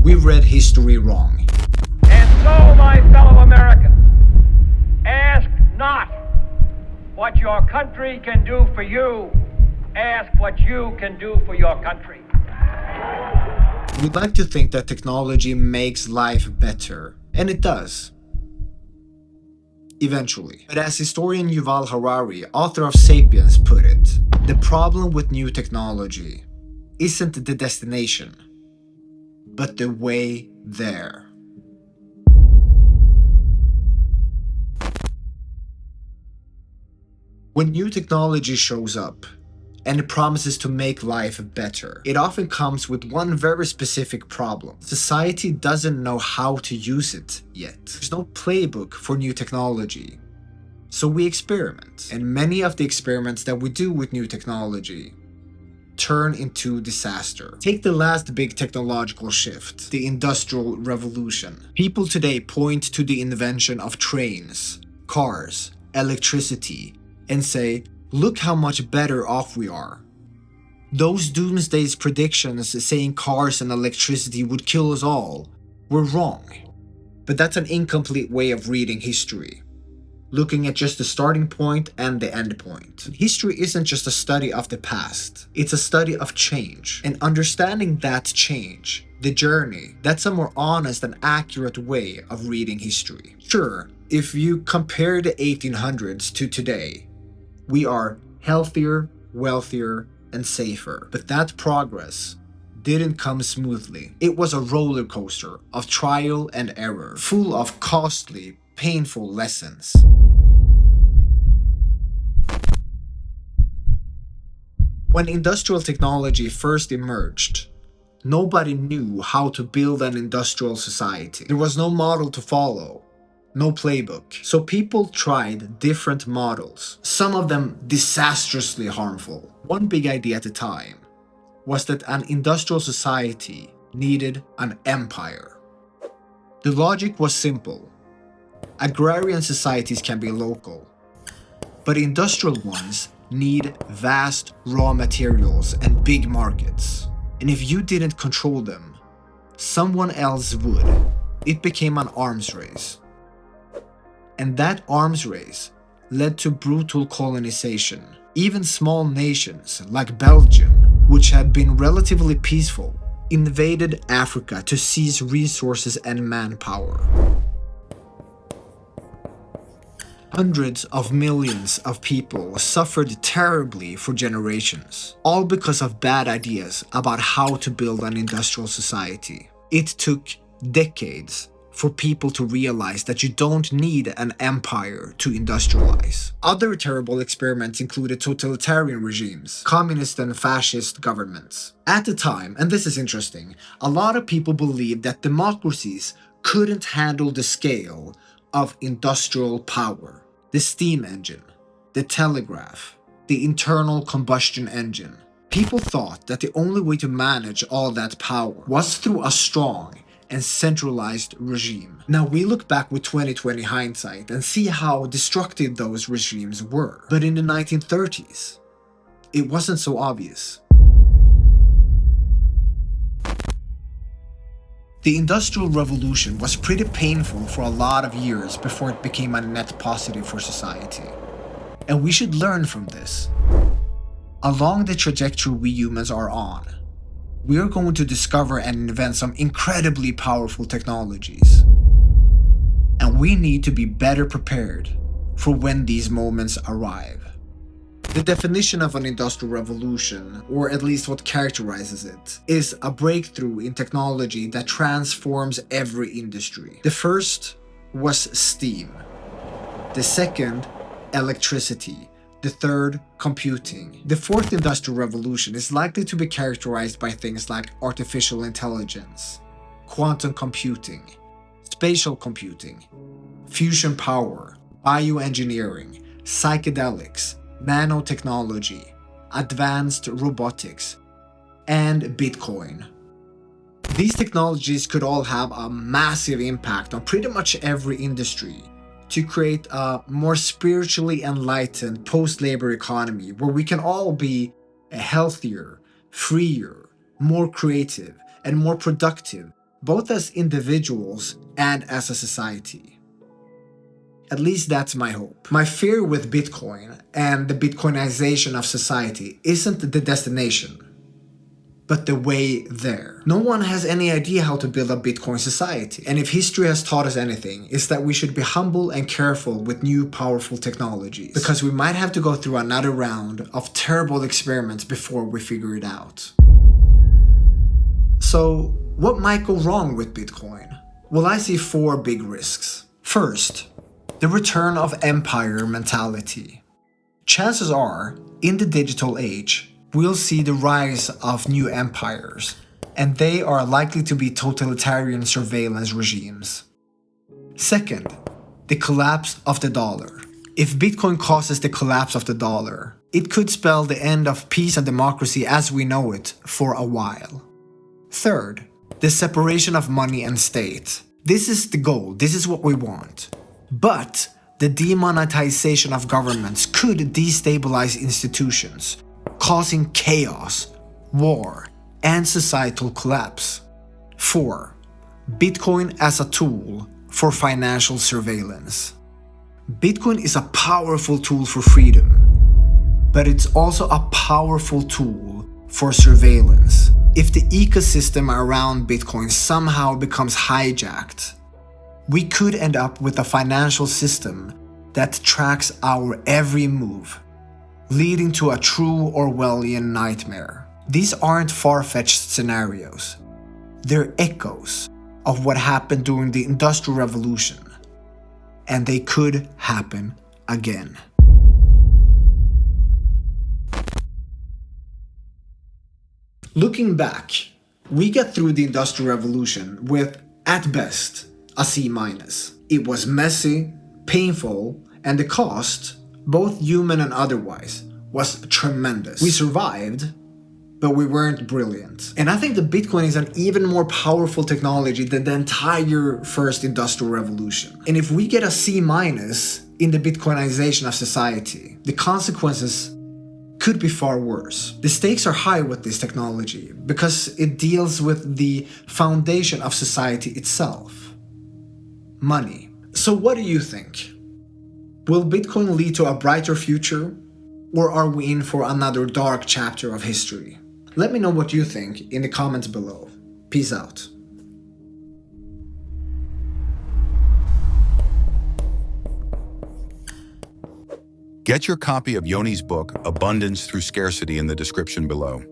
we read history wrong. And so, my fellow Americans, ask not what your country can do for you. Ask what you can do for your country. We'd like to think that technology makes life better, and it does. Eventually. But as historian Yuval Harari, author of Sapiens, put it, the problem with new technology isn't the destination, but the way there. When new technology shows up, and it promises to make life better, it often comes with one very specific problem. Society doesn't know how to use it yet. There's no playbook for new technology. So we experiment. And many of the experiments that we do with new technology turn into disaster. Take the last big technological shift, the Industrial Revolution. People today point to the invention of trains, cars, electricity, and say, look how much better off we are. Those doomsday predictions saying cars and electricity would kill us all were wrong. But that's an incomplete way of reading history, looking at just the starting point and the end point. History isn't just a study of the past, it's a study of change. And understanding that change, the journey, that's a more honest and accurate way of reading history. Sure, if you compare the 1800s to today, we are healthier, wealthier, and safer. But that progress didn't come smoothly. It was a roller coaster of trial and error, full of costly, painful lessons. When industrial technology first emerged, nobody knew how to build an industrial society. There was no model to follow. No playbook. So people tried different models, some of them disastrously harmful. One big idea at the time was that an industrial society needed an empire. The logic was simple. Agrarian societies can be local, but industrial ones need vast raw materials and big markets. And if you didn't control them, someone else would. It became an arms race. And that arms race led to brutal colonization. Even small nations like Belgium, which had been relatively peaceful, invaded Africa to seize resources and manpower. Hundreds of millions of people suffered terribly for generations, all because of bad ideas about how to build an industrial society. It took decades for people to realize that you don't need an empire to industrialize. Other terrible experiments included totalitarian regimes, communist and fascist governments. At the time, and this is interesting, a lot of people believed that democracies couldn't handle the scale of industrial power. The steam engine, the telegraph, the internal combustion engine. People thought that the only way to manage all that power was through a strong and centralized regime. Now we look back with 2020 hindsight and see how destructive those regimes were. But in the 1930s, it wasn't so obvious. The Industrial Revolution was pretty painful for a lot of years before it became a net positive for society. And we should learn from this. Along the trajectory we humans are on, we are going to discover and invent some incredibly powerful technologies. And we need to be better prepared for when these moments arrive. The definition of an industrial revolution, or at least what characterizes it, is a breakthrough in technology that transforms every industry. The first was steam. The second, electricity. The third, computing. The fourth industrial revolution is likely to be characterized by things like artificial intelligence, quantum computing, spatial computing, fusion power, bioengineering, psychedelics, nanotechnology, advanced robotics, and Bitcoin. These technologies could all have a massive impact on pretty much every industry to create a more spiritually enlightened post-labor economy where we can all be healthier, freer, more creative, and more productive both as individuals and as a society. At least that's my hope. My fear with Bitcoin and the Bitcoinization of society isn't the destination, but the way there. No one has any idea how to build a Bitcoin society. And if history has taught us anything, it's that we should be humble and careful with new powerful technologies, because we might have to go through another round of terrible experiments before we figure it out. So, what might go wrong with Bitcoin? Well, I see 4 big risks. First, the return of empire mentality. Chances are, in the digital age, we'll see the rise of new empires, and they are likely to be totalitarian surveillance regimes. Second, the collapse of the dollar. If Bitcoin causes the collapse of the dollar, it could spell the end of peace and democracy as we know it for a while. Third, the separation of money and state. This is the goal, this is what we want. But the demonetization of governments could destabilize institutions, causing chaos, war, and societal collapse. 4. Bitcoin as a tool for financial surveillance. Bitcoin is a powerful tool for freedom, but it's also a powerful tool for surveillance. If the ecosystem around Bitcoin somehow becomes hijacked, we could end up with a financial system that tracks our every move, leading to a true Orwellian nightmare. These aren't far-fetched scenarios. They're echoes of what happened during the Industrial Revolution, and they could happen again. Looking back, we get through the Industrial Revolution with, at best, a C-. It was messy, painful, and the cost, both human and otherwise, was tremendous. We survived, but we weren't brilliant. And I think that Bitcoin is an even more powerful technology than the entire first Industrial Revolution. And if we get a C- in the Bitcoinization of society, the consequences could be far worse. The stakes are high with this technology because it deals with the foundation of society itself. Money. So what do you think? Will Bitcoin lead to a brighter future, or are we in for another dark chapter of history? Let me know what you think in the comments below. Peace out. Get your copy of Yoni's book, Abundance Through Scarcity, in the description below.